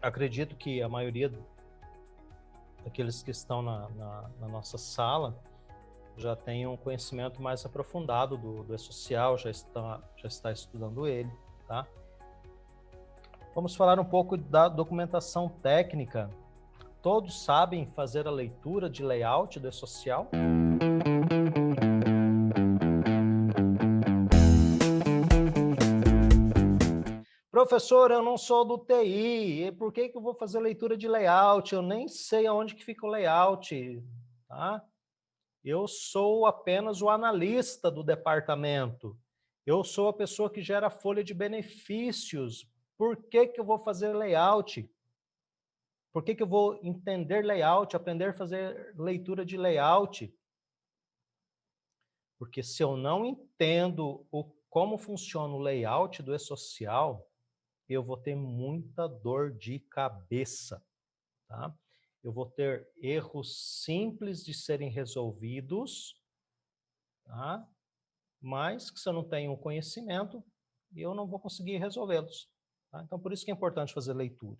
acredito que a maioria daqueles que estão na nossa sala já tem um conhecimento mais aprofundado do E-Social, já está estudando ele, tá? Vamos falar um pouco da documentação técnica. Todos sabem fazer a leitura de layout do E-Social? Professor, eu não sou do TI, e por que eu vou fazer leitura de layout? Eu nem sei aonde que fica o layout, tá? Eu sou apenas o analista do departamento. Eu sou a pessoa que gera a folha de benefícios. Por que eu vou fazer layout? Por que eu vou entender layout, aprender a fazer leitura de layout? Porque se eu não entendo como funciona o layout do E-Social, eu vou ter muita dor de cabeça, tá? Eu vou ter erros simples de serem resolvidos, tá? Mas que se eu não tenho o conhecimento, eu não vou conseguir resolvê-los, tá? Então, por isso que é importante fazer leitura,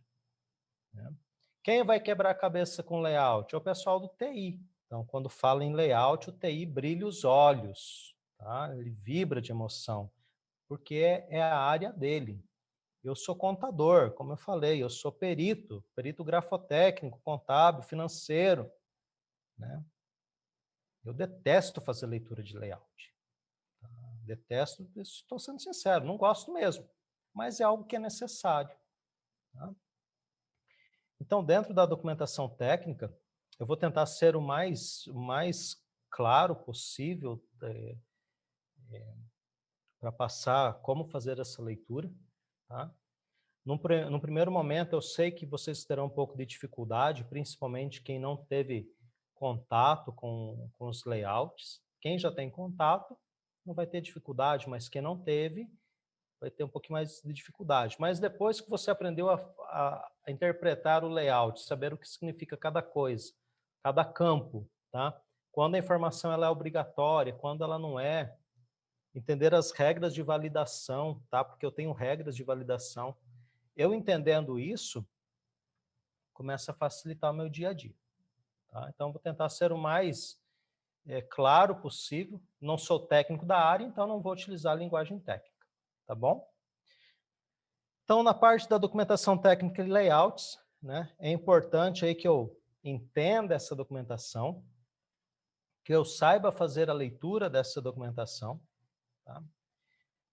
né? Quem vai quebrar a cabeça com layout? É o pessoal do TI. Então, quando fala em layout, o TI brilha os olhos, tá? Ele vibra de emoção, porque é a área dele. Eu sou contador, como eu falei, eu sou perito grafotécnico, contábil, financeiro, né? Eu detesto fazer leitura de layout. Tá? Detesto, estou sendo sincero, não gosto mesmo, mas é algo que é necessário. Tá? Então, dentro da documentação técnica, eu vou tentar ser o mais claro possível para passar como fazer essa leitura. Tá? Num primeiro momento, eu sei que vocês terão um pouco de dificuldade, principalmente quem não teve contato com os layouts. Quem já tem contato não vai ter dificuldade, mas quem não teve vai ter um pouquinho mais de dificuldade. Mas depois que você aprendeu a interpretar o layout, saber o que significa cada coisa, cada campo, tá? Quando a informação ela é obrigatória, quando ela não é, entender as regras de validação, tá? Porque eu tenho regras de validação. Eu entendendo isso, começa a facilitar o meu dia a dia. Tá? Então, vou tentar ser o mais claro possível. Não sou técnico da área, então não vou utilizar a linguagem técnica. Tá bom? Então, na parte da documentação técnica e layouts, né, é importante aí que eu entenda essa documentação, que eu saiba fazer a leitura dessa documentação. Tá?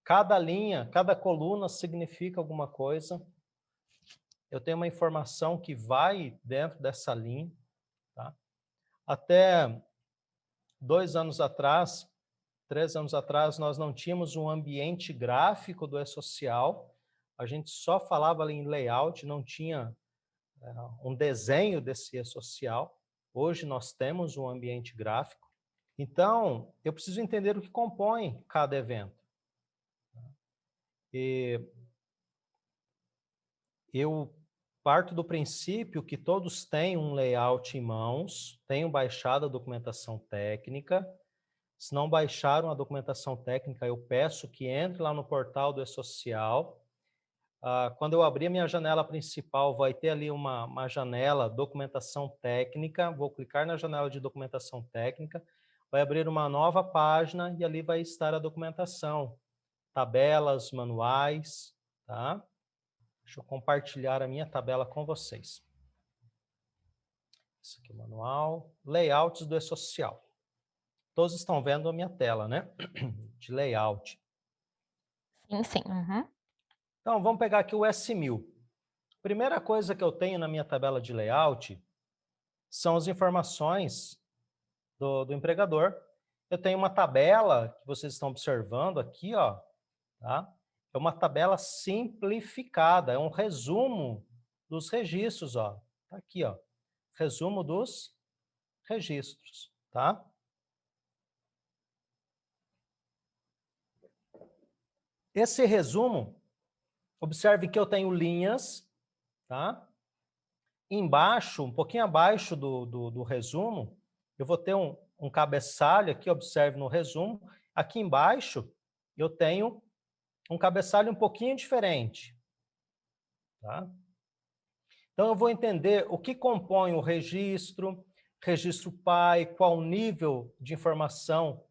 Cada linha, cada coluna significa alguma coisa. Eu tenho uma informação que vai dentro dessa linha. Tá? Até 2 anos atrás, 3 anos atrás, nós não tínhamos um ambiente gráfico do E-Social, a gente só falava em layout, não tinha um desenho desse E-Social. Hoje nós temos um ambiente gráfico. Então, eu preciso entender o que compõe cada evento. E eu parto do princípio que todos têm um layout em mãos, tenham baixado a documentação técnica. Se não baixaram a documentação técnica, eu peço que entre lá no portal do E-Social. Quando eu abrir a minha janela principal, vai ter ali uma janela documentação técnica. Vou clicar na janela de documentação técnica, vai abrir uma nova página e ali vai estar a documentação, tabelas, manuais, tá? Deixa eu compartilhar a minha tabela com vocês. Esse aqui é o manual, layouts do E-Social. Todos estão vendo a minha tela, né? De layout. Sim, sim. Uhum. Então, vamos pegar aqui o S1000. Primeira coisa que eu tenho na minha tabela de layout são as informações do empregador. Eu tenho uma tabela que vocês estão observando aqui, ó, tá? É uma tabela simplificada, é um resumo dos registros, ó. Tá aqui, ó. Resumo dos registros, tá? Esse resumo, observe que eu tenho linhas, tá? Embaixo, um pouquinho abaixo do resumo, eu vou ter um cabeçalho aqui, observe no resumo. Aqui embaixo, eu tenho um cabeçalho um pouquinho diferente. Tá? Então, eu vou entender o que compõe o registro PAI, qual nível de informação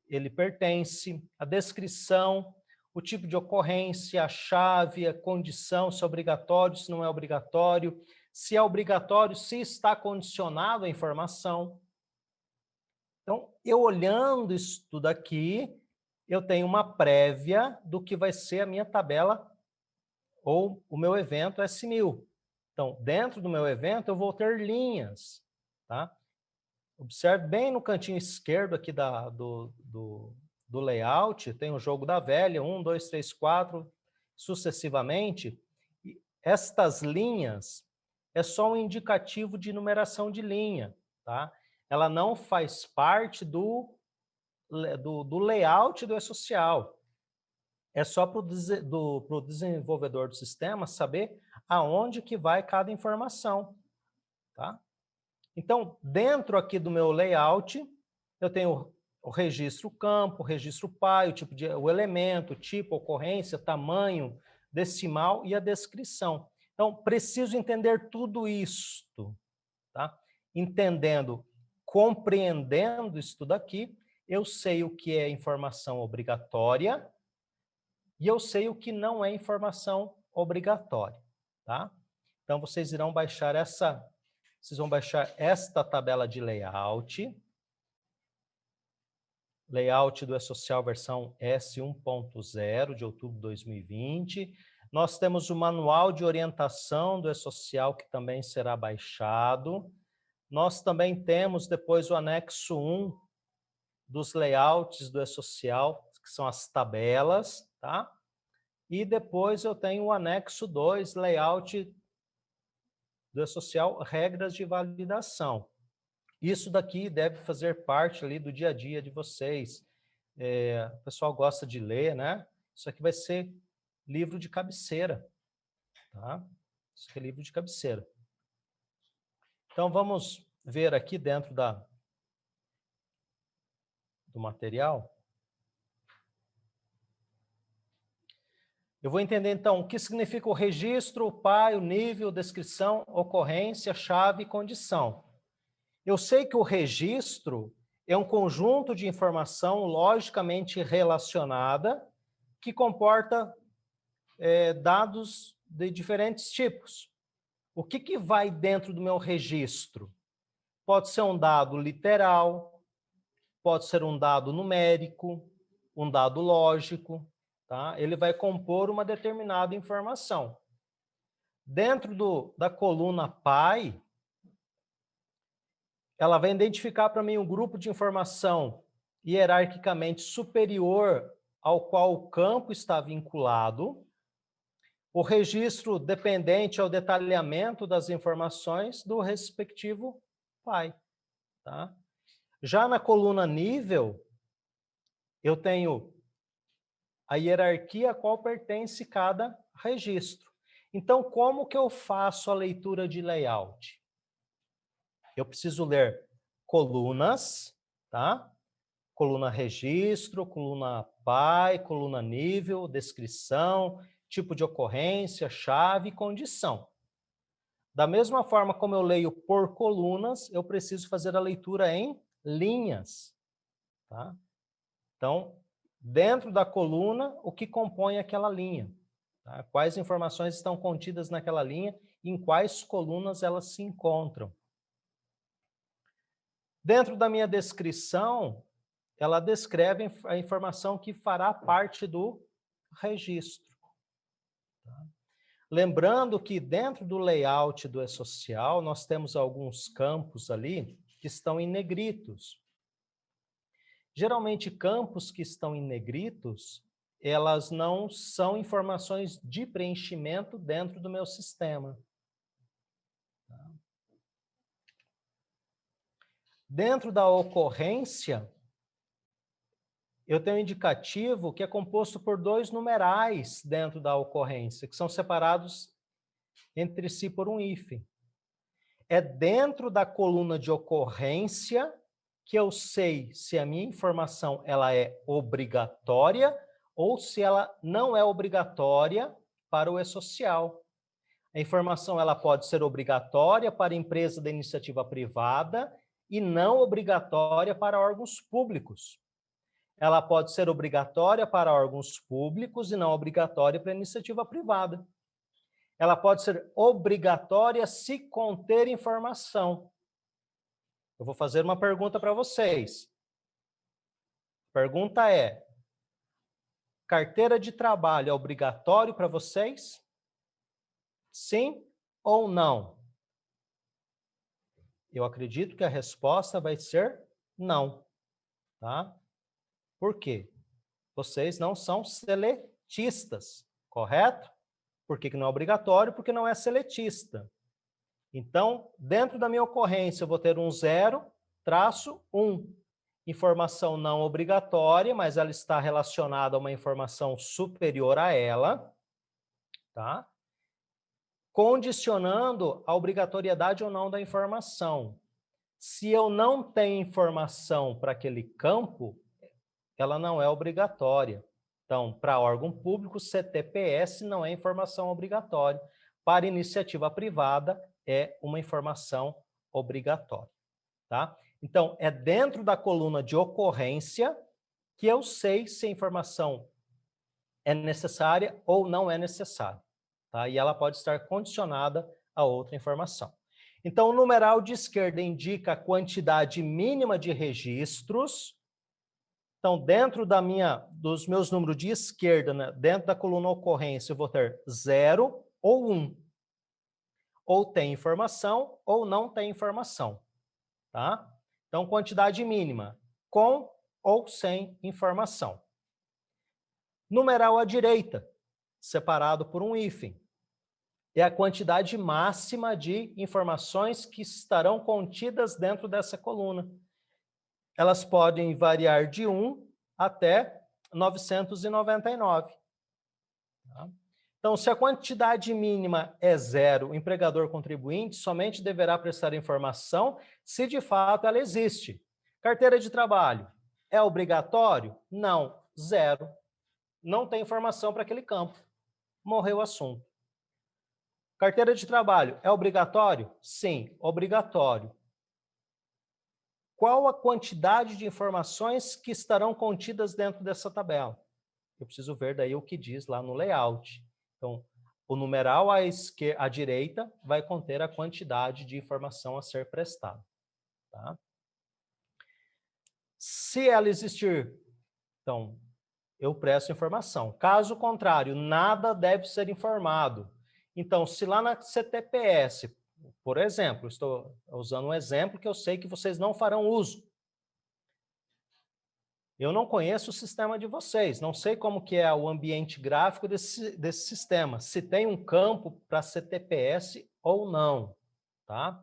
ele pertence, a descrição, o tipo de ocorrência, a chave, a condição, se é obrigatório, se não é obrigatório, se é obrigatório, se está condicionado à informação. Então, eu olhando isso tudo aqui, eu tenho uma prévia do que vai ser a minha tabela ou o meu evento S1000. Então, dentro do meu evento, eu vou ter linhas, tá? Observe bem no cantinho esquerdo aqui do layout, tem o jogo da velha, 1, 2, 3, 4, sucessivamente. E estas linhas é só um indicativo de numeração de linha, tá? Ela não faz parte do layout do E-Social. É só para o desenvolvedor do sistema saber aonde que vai cada informação, tá? Então, dentro aqui do meu layout, eu tenho o registro campo, o registro PAI, o elemento, tipo, ocorrência, tamanho, decimal e a descrição. Então, preciso entender tudo isto, tá? Entendendo, compreendendo isso tudo aqui, eu sei o que é informação obrigatória e eu sei o que não é informação obrigatória, tá? Então, vocês irão baixar vocês vão baixar esta tabela de layout do E-Social versão S1.0 de outubro de 2020. Nós temos o manual de orientação do E-Social que também será baixado. Nós também temos depois o anexo 1 dos layouts do E-Social, que são as tabelas, tá? E depois eu tenho o anexo 2, layout do E-Social, regras de validação. Isso daqui deve fazer parte ali do dia a dia de vocês. O pessoal gosta de ler, né? Isso aqui vai ser livro de cabeceira, tá? Isso aqui é livro de cabeceira. Então, vamos ver aqui dentro do material. Eu vou entender, então, o que significa o registro, o PAI, o nível, descrição, ocorrência, chave e condição. Eu sei que o registro é um conjunto de informação logicamente relacionada que comporta dados de diferentes tipos. O que vai dentro do meu registro? Pode ser um dado literal, pode ser um dado numérico, um dado lógico, tá? Ele vai compor uma determinada informação. Dentro da coluna PAI, ela vai identificar para mim um grupo de informação hierarquicamente superior ao qual o campo está vinculado, o registro dependente ao detalhamento das informações do respectivo PAI. Tá? Já na coluna nível, eu tenho a hierarquia a qual pertence cada registro. Então, como que eu faço a leitura de layout? Eu preciso ler colunas, tá? Coluna registro, coluna PAI, coluna nível, descrição, tipo de ocorrência, chave e condição. Da mesma forma como eu leio por colunas, eu preciso fazer a leitura em linhas, tá? Então, dentro da coluna, o que compõe aquela linha? Tá? Quais informações estão contidas naquela linha e em quais colunas elas se encontram? Dentro da minha descrição, ela descreve a informação que fará parte do registro. Tá? Lembrando que dentro do layout do E-Social, nós temos alguns campos ali que estão em negritos. Geralmente, campos que estão em negritos, elas não são informações de preenchimento dentro do meu sistema. Tá? Dentro da ocorrência, eu tenho um indicativo que é composto por 2 numerais dentro da ocorrência, que são separados entre si por um hífen. É dentro da coluna de ocorrência que eu sei se a minha informação ela é obrigatória ou se ela não é obrigatória para o E-Social. A informação ela pode ser obrigatória para empresa da iniciativa privada e não obrigatória para órgãos públicos. Ela pode ser obrigatória para órgãos públicos e não obrigatória para iniciativa privada. Ela pode ser obrigatória se conter informação. Eu vou fazer uma pergunta para vocês. A pergunta é: carteira de trabalho é obrigatório para vocês? Sim ou não? Eu acredito que a resposta vai ser não, tá? Por quê? Vocês não são seletistas, correto? Por que não é obrigatório? Porque não é seletista. Então, dentro da minha ocorrência, eu vou ter um 0-1. Informação não obrigatória, mas ela está relacionada a uma informação superior a ela, tá? Condicionando a obrigatoriedade ou não da informação. Se eu não tenho informação para aquele campo, ela não é obrigatória. Então, para órgão público, CTPS não é informação obrigatória. Para iniciativa privada, é uma informação obrigatória, tá? Então, é dentro da coluna de ocorrência que eu sei se a informação é necessária ou não é necessária, tá? E ela pode estar condicionada a outra informação. Então, o numeral de esquerda indica a quantidade mínima de registros. Então, dentro dos meus números de esquerda, né, dentro da coluna ocorrência, eu vou ter 0 ou 1. Ou tem informação ou não tem informação, tá? Então, quantidade mínima, com ou sem informação. Numeral à direita, separado por um hífen, é a quantidade máxima de informações que estarão contidas dentro dessa coluna. Elas podem variar de 1 até 999. Tá? Então, se a quantidade mínima é 0, o empregador contribuinte somente deverá prestar informação se de fato ela existe. Carteira de trabalho, é obrigatório? Não, 0. Não tem informação para aquele campo. Morreu o assunto. Carteira de trabalho, é obrigatório? Sim, obrigatório. Qual a quantidade de informações que estarão contidas dentro dessa tabela? Eu preciso ver daí o que diz lá no layout. Então, o numeral à direita vai conter a quantidade de informação a ser prestada. Tá? Se ela existir, então, eu presto informação. Caso contrário, nada deve ser informado. Então, se lá na CTPS, por exemplo, estou usando um exemplo que eu sei que vocês não farão uso. Eu não conheço o sistema de vocês, não sei como que é o ambiente gráfico desse sistema, se tem um campo para CTPS ou não, tá?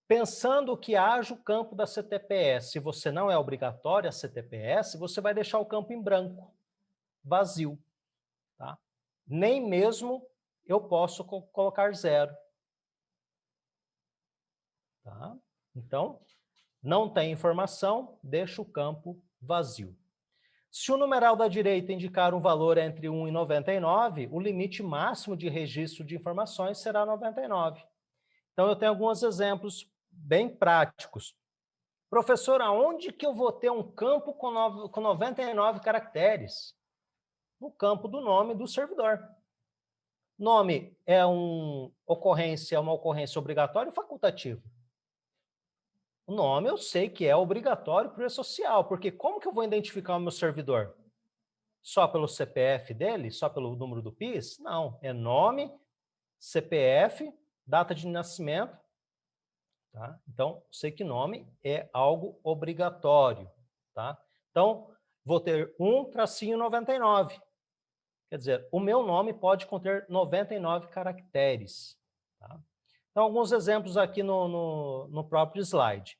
Pensando que haja o campo da CTPS, se você não é obrigatório a CTPS, você vai deixar o campo em branco, vazio, tá? Nem mesmo eu posso colocar 0. Tá? Então, não tem informação, deixa o campo vazio. Se o numeral da direita indicar um valor entre 1 e 99, o limite máximo de registro de informações será 99. Então, eu tenho alguns exemplos bem práticos. Professor, aonde que eu vou ter um campo com 99 caracteres? No campo do nome do servidor. Nome é uma ocorrência obrigatória ou facultativa? O nome eu sei que é obrigatório para o E-Social, porque como que eu vou identificar o meu servidor? Só pelo CPF dele? Só pelo número do PIS? Não, é nome, CPF, data de nascimento. Tá? Então, sei que nome é algo obrigatório. Tá? Então, vou ter 1-99. Quer dizer, o meu nome pode conter 99 caracteres. Tá? Então, alguns exemplos aqui no próprio slide.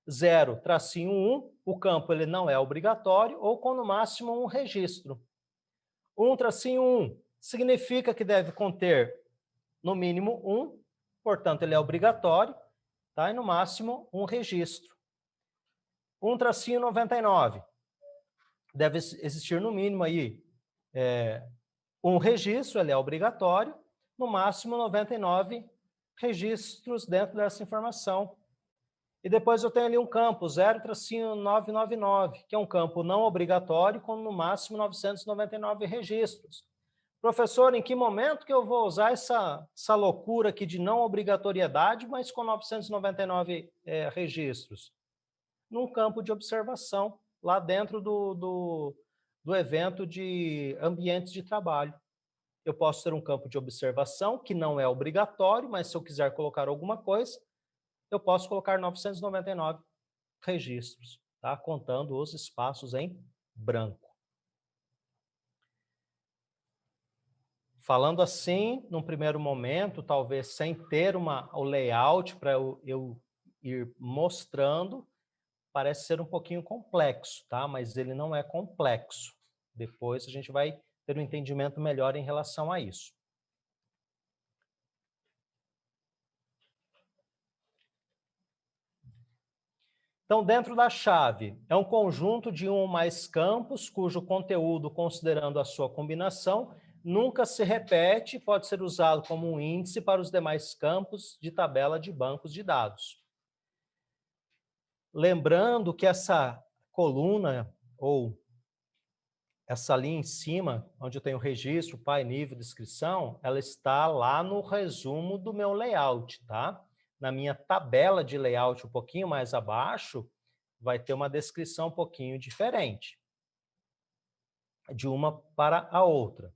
0-1, o campo ele não é obrigatório ou com no máximo um registro. 1-1 significa que deve conter no mínimo 1, portanto ele é obrigatório, tá? E no máximo um registro. 1-99 deve existir no mínimo aí um registro, ele é obrigatório, no máximo 99 registros dentro dessa informação. E depois eu tenho ali um campo 0-999, que é um campo não obrigatório, com no máximo 999 registros. Professor, em que momento que eu vou usar essa loucura aqui de não obrigatoriedade, mas com 999 registros? Num campo de observação, lá dentro do evento de ambientes de trabalho. Eu posso ter um campo de observação, que não é obrigatório, mas se eu quiser colocar alguma coisa, eu posso colocar 999 registros, tá? Contando os espaços em branco. Falando assim, num primeiro momento, talvez sem ter o layout para eu ir mostrando, parece ser um pouquinho complexo, tá? Mas ele não é complexo. Depois a gente vai ter um entendimento melhor em relação a isso. Então, dentro da chave, é um conjunto de um ou mais campos, cujo conteúdo, considerando a sua combinação, nunca se repete e pode ser usado como um índice para os demais campos de tabela de bancos de dados. Lembrando que essa coluna, ou essa linha em cima, onde eu tenho registro, pai, nível, descrição, ela está lá no resumo do meu layout, tá? Na minha tabela de layout, um pouquinho mais abaixo, vai ter uma descrição um pouquinho diferente de uma para a outra.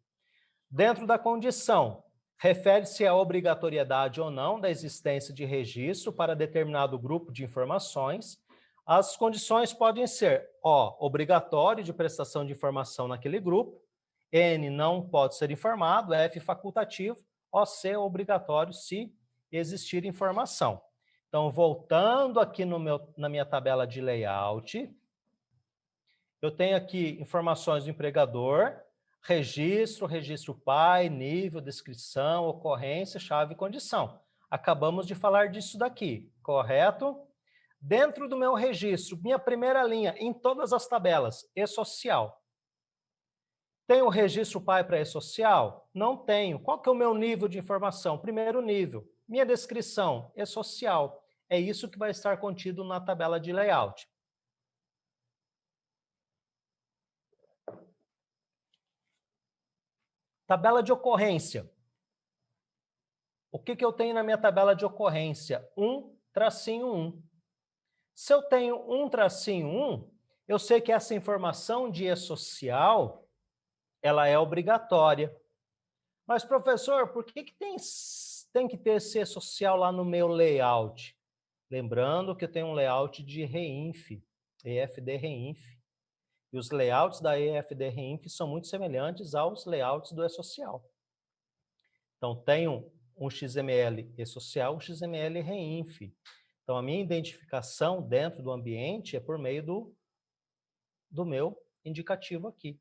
Dentro da condição, refere-se à obrigatoriedade ou não da existência de registro para determinado grupo de informações. As condições podem ser O, obrigatório de prestação de informação naquele grupo, N, não pode ser informado, F, facultativo, OC, obrigatório se existir informação. Então, voltando aqui na minha tabela de layout, eu tenho aqui informações do empregador, registro pai, nível, descrição, ocorrência, chave e condição. Acabamos de falar disso daqui, correto? Dentro do meu registro, minha primeira linha, em todas as tabelas, e-social. Tenho o registro pai para e-social? Não tenho. Qual que é o meu nível de informação? Primeiro nível. Minha descrição, e-social. É isso que vai estar contido na tabela de layout. Tabela de ocorrência. O que eu tenho na minha tabela de ocorrência? 1-1. Se eu tenho 1-1, eu sei que essa informação de e-social, ela é obrigatória. Mas, professor, por que tem que ter esse e-social lá no meu layout? Lembrando que eu tenho um layout de REINF, EFD REINF. E os layouts da EFD REINF são muito semelhantes aos layouts do e-social. Então, tenho um XML e-social, um XML REINF. Então, a minha identificação dentro do ambiente é por meio do meu indicativo aqui.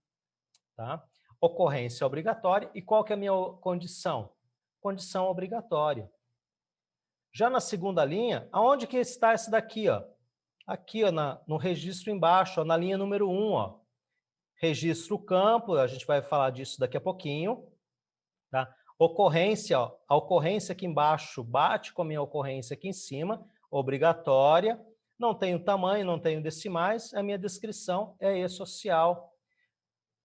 Tá? Ocorrência obrigatória. E qual que é a minha condição? Condição obrigatória. Já na segunda linha, aonde que está essa daqui? Ó? Aqui, ó, no registro embaixo, ó, na linha número 1. Ó. Registro campo, a gente vai falar disso daqui a pouquinho. Tá? Ocorrência, ó, a ocorrência aqui embaixo bate com a minha ocorrência aqui em cima, obrigatória. Não tenho tamanho, não tenho decimais, a minha descrição é e-social.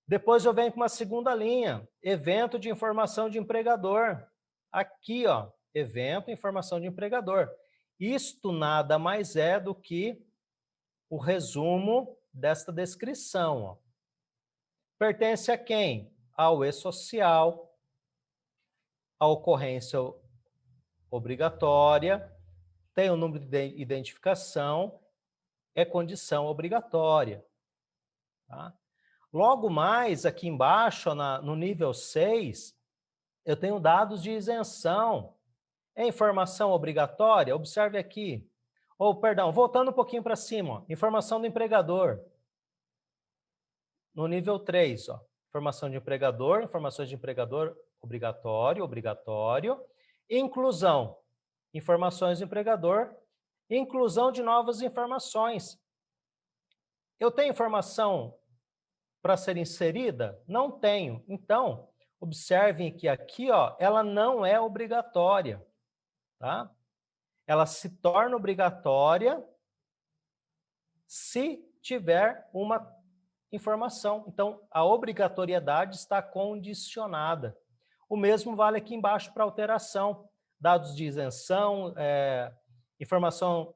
Depois eu venho com uma segunda linha, evento de informação de empregador. Aqui, ó, evento, informação de empregador. Isto nada mais é do que o resumo desta descrição. Ó. Pertence a quem? Ao e-social, a ocorrência obrigatória, tem o número de identificação, é condição obrigatória. Tá? Logo mais, aqui embaixo, no nível 6, eu tenho dados de isenção. É informação obrigatória? Observe aqui. Perdão, voltando um pouquinho para cima, ó, informação do empregador. No nível 3, ó, informação de empregador, informações de empregador obrigatório, obrigatório. Inclusão, informações do empregador, inclusão de novas informações. Eu tenho informação para ser inserida? Não tenho. Então, Observem que aqui, ó, ela não é obrigatória, tá? Ela se torna obrigatória se tiver uma informação. Então, a obrigatoriedade está condicionada. O mesmo vale aqui embaixo para alteração. Dados de isenção, informação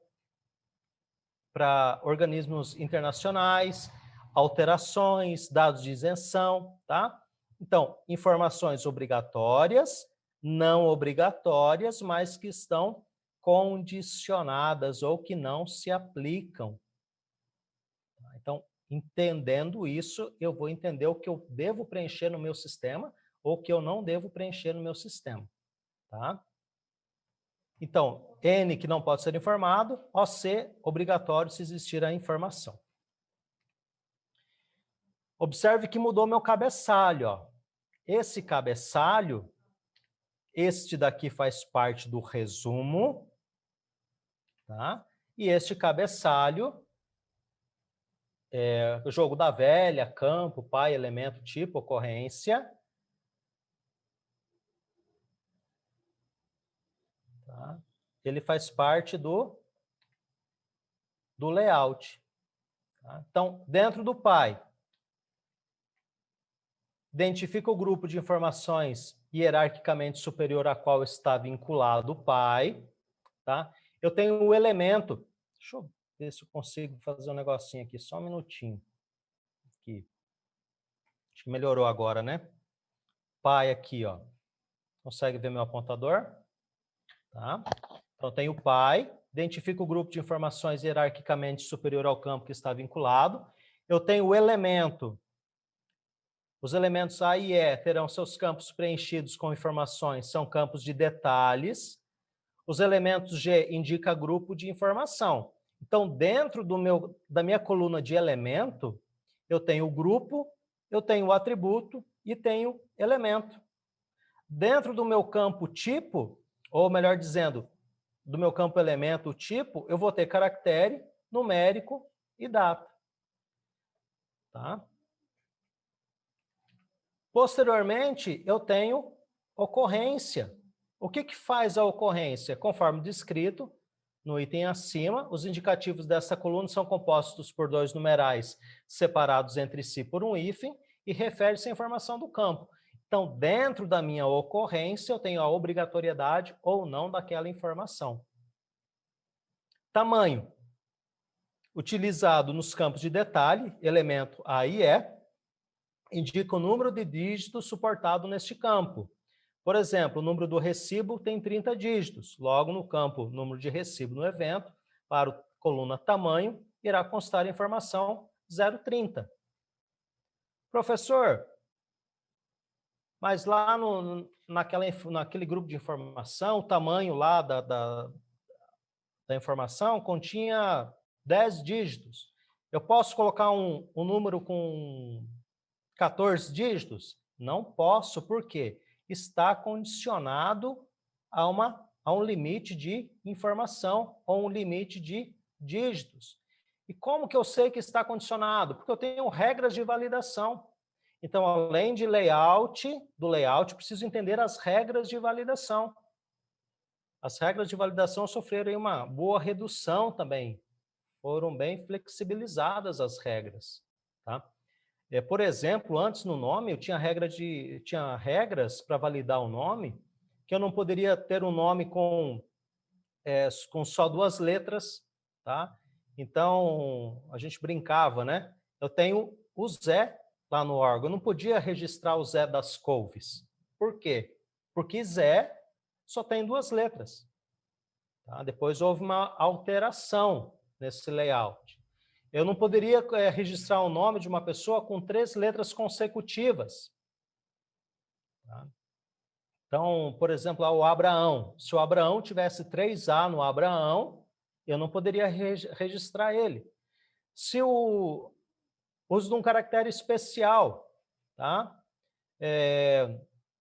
para organismos internacionais, alterações, dados de isenção, tá? Então, informações obrigatórias, não obrigatórias, mas que estão condicionadas ou que não se aplicam. Então, entendendo isso, eu vou entender o que eu devo preencher no meu sistema ou o que eu não devo preencher no meu sistema, tá? Então, N que não pode ser informado, OC obrigatório se existir a informação. Observe que mudou meu cabeçalho, ó. Esse cabeçalho, este daqui faz parte do resumo, tá? E este cabeçalho é o jogo da velha, campo, pai, elemento, tipo, ocorrência. Tá? Ele faz parte do layout. Tá? Então, dentro do pai, identifica o grupo de informações hierarquicamente superior a qual está vinculado o pai. Tá? Eu tenho o elemento. Deixa eu ver se eu consigo fazer um negocinho aqui, só um minutinho. Aqui. Acho que melhorou agora, né? Pai aqui, ó. Consegue ver meu apontador? Tá? Então, tem o pai, identifica o grupo de informações hierarquicamente superior ao campo que está vinculado. Eu tenho o elemento. Os elementos A e E terão seus campos preenchidos com informações, são campos de detalhes. Os elementos G indica grupo de informação. Então, dentro da minha coluna de elemento, eu tenho o grupo, eu tenho o atributo e tenho elemento. Dentro do meu campo tipo, ou melhor dizendo, do meu campo elemento tipo, eu vou ter caractere, numérico e data. Tá? Posteriormente, eu tenho ocorrência. O que faz a ocorrência? Conforme descrito no item acima, os indicativos dessa coluna são compostos por dois numerais separados entre si por um hífen e refere-se à informação do campo. Então, dentro da minha ocorrência, eu tenho a obrigatoriedade ou não daquela informação. Tamanho. Utilizado nos campos de detalhe, elemento A e E, indica o número de dígitos suportado neste campo. Por exemplo, o número do recibo tem 30 dígitos. Logo, no campo número de recibo no evento, para a coluna tamanho, irá constar a informação 030. Professor, mas lá naquele grupo de informação, o tamanho lá da informação continha 10 dígitos. Eu posso colocar um número com 14 dígitos? Não posso, por quê? Está condicionado a um limite de informação ou um limite de dígitos. E como que eu sei que está condicionado? Porque eu tenho regras de validação. Então, além do layout, eu preciso entender as regras de validação. As regras de validação sofreram uma boa redução também. Foram bem flexibilizadas as regras. Tá? Por exemplo, antes no nome, eu tinha regras para validar o nome, que eu não poderia ter um nome com só duas letras, tá? Então, a gente brincava, né? Eu tenho o Zé lá no órgão, eu não podia registrar o Zé das Couves. Por quê? Porque Zé só tem duas letras. Tá? Depois houve uma alteração nesse layout. Eu não poderia registrar o nome de uma pessoa com 3 letras consecutivas. Tá? Então, por exemplo, o Abraão. Se o Abraão tivesse 3A no Abraão, eu não poderia registrar ele. Se o uso de um caractere especial, tá?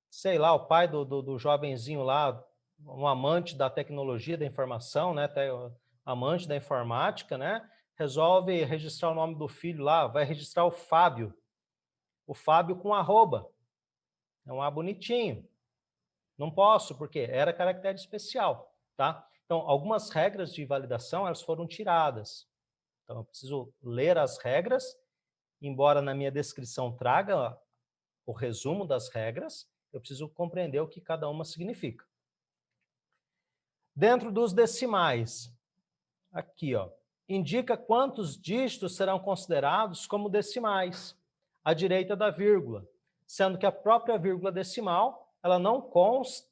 Sei lá, o pai do jovenzinho lá, um amante da tecnologia, da informação, né? Amante da informática, né? Resolve registrar o nome do filho lá, vai registrar o Fábio com arroba. É um A bonitinho. Não posso, porque era caractere especial, tá? Então, algumas regras de validação, elas foram tiradas. Então, eu preciso ler as regras, embora na minha descrição traga o resumo das regras, eu preciso compreender o que cada uma significa. Dentro dos decimais, aqui, ó, indica quantos dígitos serão considerados como decimais, à direita da vírgula, sendo que a própria vírgula decimal, ela não consta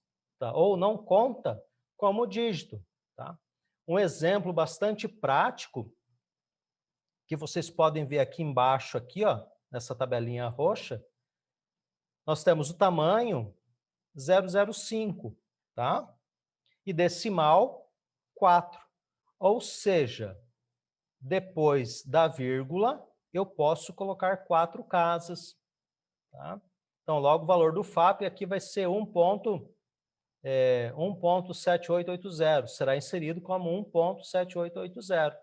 ou não conta como dígito, tá? Um exemplo bastante prático, que vocês podem ver aqui embaixo, aqui, ó, nessa tabelinha roxa, nós temos o tamanho 005, tá? E decimal 4. Ou seja, depois da vírgula, eu posso colocar 4 casas, tá? Então, logo o valor do FAP aqui vai ser 1.7880, será inserido como 1.7880.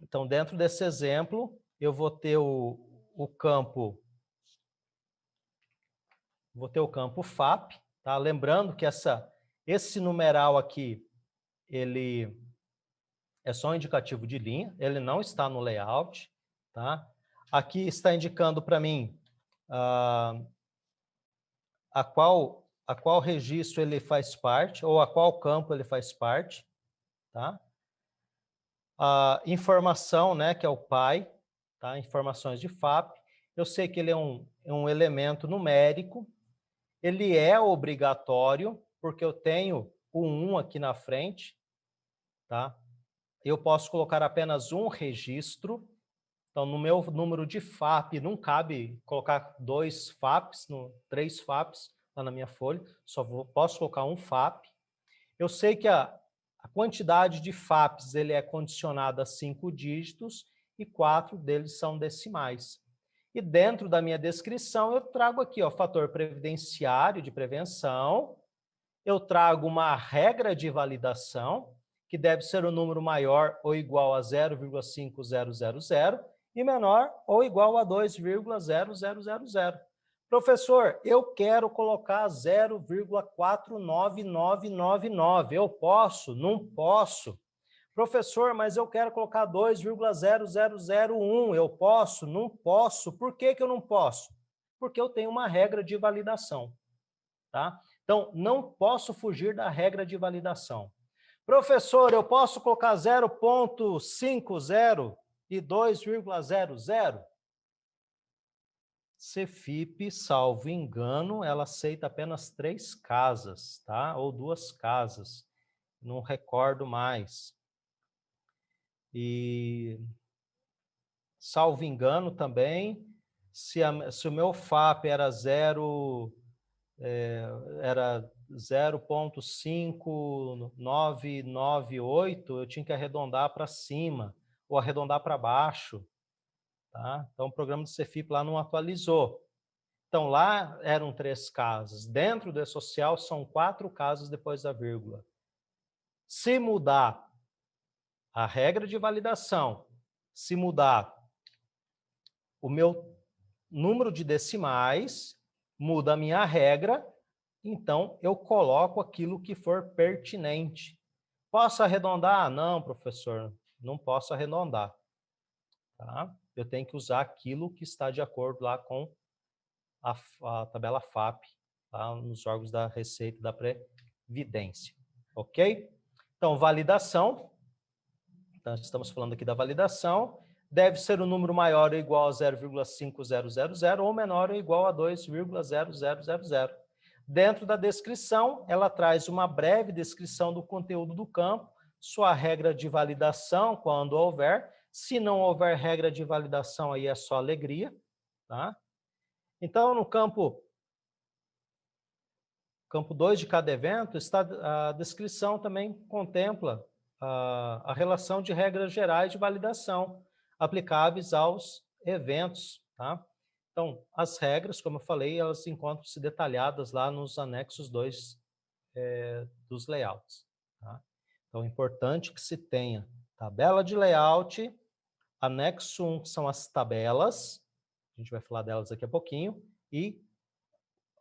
Então, dentro desse exemplo, eu vou ter o campo FAP, tá? Lembrando que esse numeral aqui, ele é só um indicativo de linha, ele não está no layout, tá? Aqui está indicando para mim a qual registro ele faz parte, ou a qual campo ele faz parte, tá? A informação, né, que é o PAI, tá? Informações de FAP. Eu sei que ele é um elemento numérico, ele é obrigatório, porque eu tenho o 1 aqui na frente, tá? Eu posso colocar apenas um registro. Então, no meu número de FAP, não cabe colocar 2 FAPs, 3 FAPs lá na minha folha, posso colocar um FAP. Eu sei que a quantidade de FAPs ele é condicionada a 5 dígitos e 4 deles são decimais. E dentro da minha descrição, eu trago aqui, ó, fator previdenciário de prevenção, eu trago uma regra de validação, que deve ser o número maior ou igual a 0,5000 e menor ou igual a 2,0000. Professor, eu quero colocar 0,49999. Eu posso? Não posso. Professor, mas eu quero colocar 2,0001. Eu posso? Não posso. Por que que eu não posso? Porque eu tenho uma regra de validação, tá? Então, não posso fugir da regra de validação. Professor, eu posso colocar 0,50 e 2,00? Cefip, salvo engano, ela aceita apenas 3 casas, tá? Ou 2 casas. Não recordo mais. E, salvo engano também, se o meu FAP era 0,5998, eu tinha que arredondar para cima ou arredondar para baixo, tá? Então, o programa do Cefip lá não atualizou. Então, lá eram 3 casas. Dentro do E-Social, são 4 casas depois da vírgula. Se mudar a regra de validação, se mudar o meu número de decimais, muda a minha regra, então eu coloco aquilo que for pertinente. Posso arredondar? Não, professor, não posso arredondar. Tá? Eu tenho que usar aquilo que está de acordo lá com a tabela FAP, tá? Nos órgãos da Receita e da Previdência. Ok? Então, validação. Então, estamos falando aqui da validação. Deve ser um número maior ou igual a 0,5000 ou menor ou igual a 2,0000. Dentro da descrição, ela traz uma breve descrição do conteúdo do campo, sua regra de validação, quando houver. Se não houver regra de validação, aí é só alegria, tá? Então, no campo 2 de cada evento, a descrição também contempla a relação de regras gerais de validação aplicáveis aos eventos, tá? Então, as regras, como eu falei, elas encontram-se detalhadas lá nos anexos 2 dos layouts, tá? Então, é importante que se tenha tabela de layout, anexo 1 são as tabelas, a gente vai falar delas daqui a pouquinho, e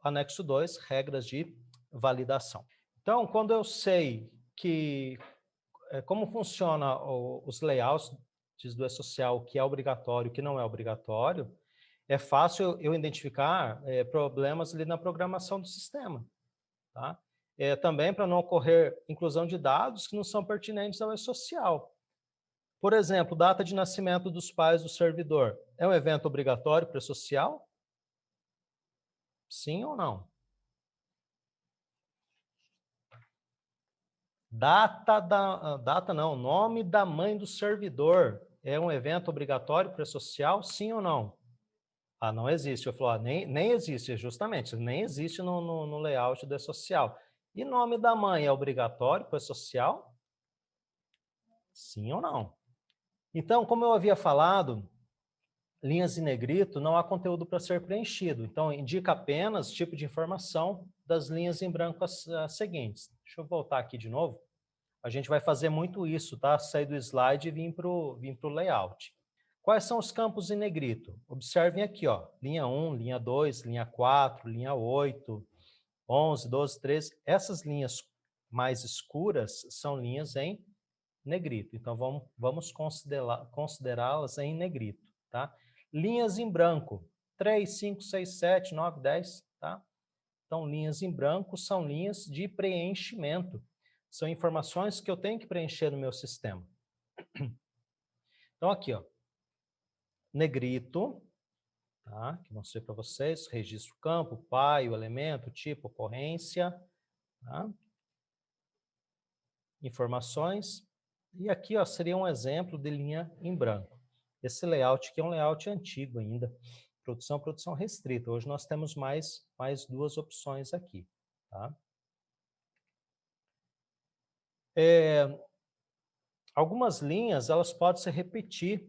anexo 2, regras de validação. Então, quando eu sei que como funciona os layouts do E-Social, o que é obrigatório e o que não é obrigatório, é fácil eu identificar problemas ali na programação do sistema. Tá? Também para não ocorrer inclusão de dados que não são pertinentes ao E-Social. Por exemplo, data de nascimento dos pais do servidor. É um evento obrigatório para o E-Social? Sim ou não? Nome da mãe do servidor. É um evento obrigatório para o E-Social? Sim ou não? Ah, não existe. Eu falo, nem existe, justamente. Nem existe no layout do E-Social. E nome da mãe é obrigatório para o E-Social? Sim ou não? Então, como eu havia falado, linhas em negrito não há conteúdo para ser preenchido. Então, indica apenas tipo de informação das linhas em branco as seguintes. Deixa eu voltar aqui de novo. A gente vai fazer muito isso, tá? Sair do slide e vir para o layout. Quais são os campos em negrito? Observem aqui, ó, linha 1, linha 2, linha 4, linha 8, 11, 12, 13. Essas linhas mais escuras são linhas em negrito. Então, vamos considerá-las em negrito, tá? Linhas em branco, 3, 5, 6, 7, 9, 10, tá? Então, linhas em branco são linhas de preenchimento. São informações que eu tenho que preencher no meu sistema. Então, aqui, ó, negrito, tá? Que mostrei para vocês, registro campo, pai, o elemento, tipo, ocorrência, tá? Informações. E aqui, ó, seria um exemplo de linha em branco. Esse layout aqui é um layout antigo ainda, produção restrita. Hoje nós temos mais duas opções aqui, tá? Algumas linhas, elas podem se repetir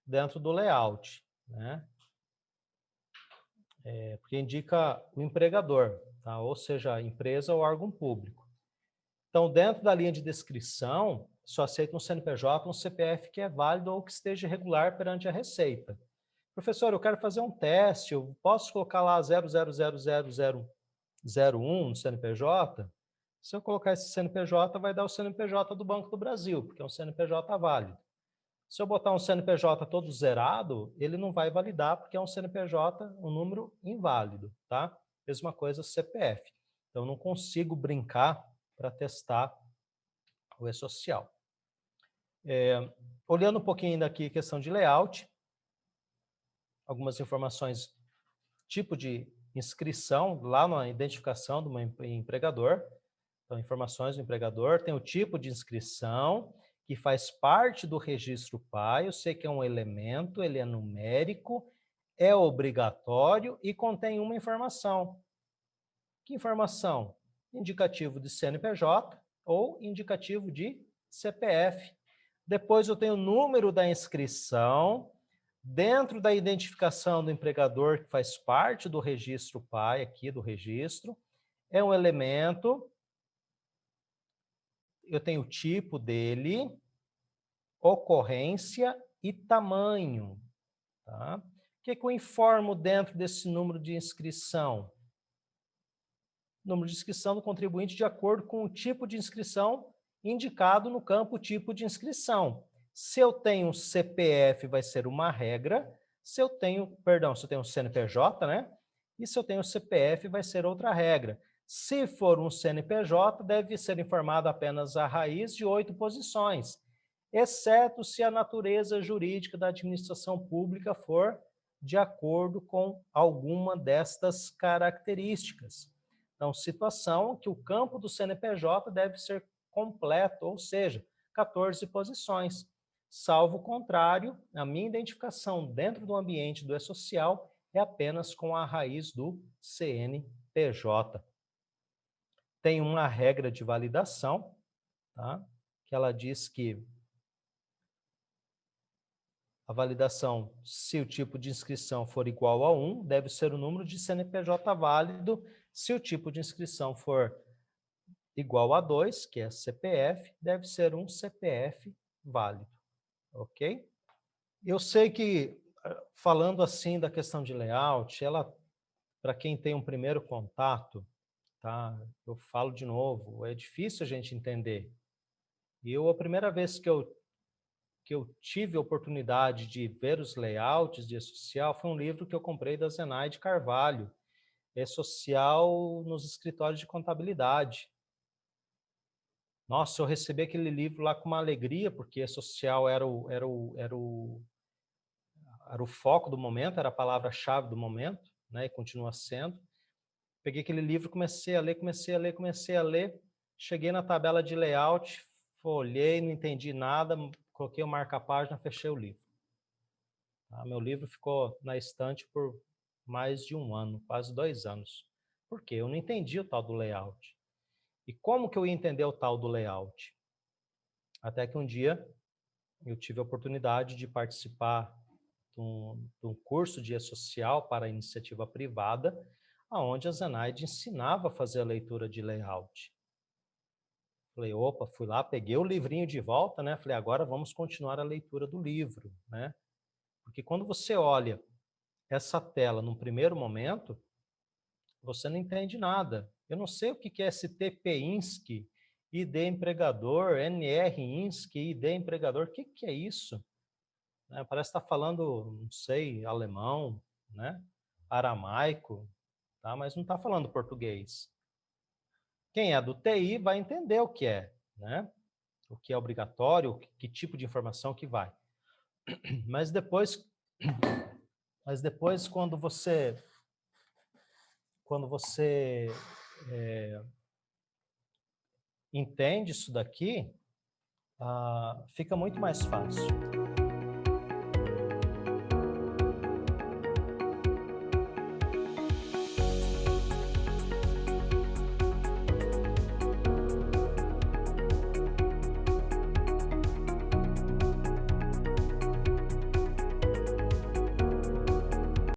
dentro do layout, né? Porque indica o empregador, tá? Ou seja, a empresa ou órgão público. Então, dentro da linha de descrição, só aceita um CNPJ, um CPF que é válido ou que esteja irregular perante a Receita. Professor, eu quero fazer um teste, eu posso colocar lá 000001 no CNPJ? Se eu colocar esse CNPJ, vai dar o CNPJ do Banco do Brasil, porque é um CNPJ válido. Se eu botar um CNPJ todo zerado, ele não vai validar, porque é um CNPJ, um número inválido, tá? Mesma coisa CPF. Então, eu não consigo brincar para testar o E-Social. Olhando um pouquinho ainda aqui a questão de layout, algumas informações, tipo de inscrição, lá na identificação do meu empregador. Então, informações do empregador, tem o tipo de inscrição, que faz parte do registro pai, eu sei que é um elemento, ele é numérico, é obrigatório e contém uma informação. Que informação? Indicativo de CNPJ ou indicativo de CPF. Depois eu tenho o número da inscrição, dentro da identificação do empregador, que faz parte do registro pai, aqui do registro, é um elemento, eu tenho o tipo dele, ocorrência e tamanho. Tá? O que eu informo dentro desse número de inscrição? Número de inscrição do contribuinte de acordo com o tipo de inscrição indicado no campo tipo de inscrição. Se eu tenho CPF, vai ser uma regra. Se eu tenho um CNPJ, né? E se eu tenho CPF, vai ser outra regra. Se for um CNPJ, deve ser informado apenas a raiz de 8 posições, exceto se a natureza jurídica da administração pública for de acordo com alguma destas características. Então, situação que o campo do CNPJ deve ser completo, ou seja, 14 posições. Salvo o contrário, a minha identificação dentro do ambiente do E-Social é apenas com a raiz do CNPJ. Tem uma regra de validação, tá? Que ela diz que a validação, se o tipo de inscrição for igual a 1, deve ser o número de CNPJ válido. Se o tipo de inscrição for igual a 2, que é CPF, deve ser um CPF válido, ok? Eu sei que, falando assim da questão de layout, ela para quem tem um primeiro contato, tá? Eu falo de novo, é difícil a gente entender. E a primeira vez que eu tive a oportunidade de ver os layouts de E-Social foi um livro que eu comprei da Zenaide Carvalho, E-Social nos escritórios de contabilidade. Nossa, eu recebi aquele livro lá com uma alegria, porque E-Social era o foco do momento, era a palavra-chave do momento, né, e continua sendo. Peguei aquele livro, comecei a ler, cheguei na tabela de layout, olhei, não entendi nada, coloquei o marca-página, fechei o livro. Tá? Meu livro ficou na estante por mais de 1 ano, quase 2 anos. Por quê? Eu não entendi o tal do layout. E como que eu ia entender o tal do layout? Até que um dia eu tive a oportunidade de participar de um curso de E-Social para iniciativa privada, onde a Zenaide ensinava a fazer a leitura de layout. Falei, opa, fui lá, peguei o livrinho de volta, né? Falei, agora vamos continuar a leitura do livro, né? Porque quando você olha essa tela num primeiro momento, você não entende nada. Eu não sei o que é STP-INSC, ID empregador, NR-INSC, ID empregador, o que é isso? Parece estar falando, não sei, alemão, né? Aramaico, tá? Mas não está falando português. Quem é do TI vai entender o que é, né? O que é obrigatório, que tipo de informação que vai. Mas depois quando você entende isso daqui, fica muito mais fácil.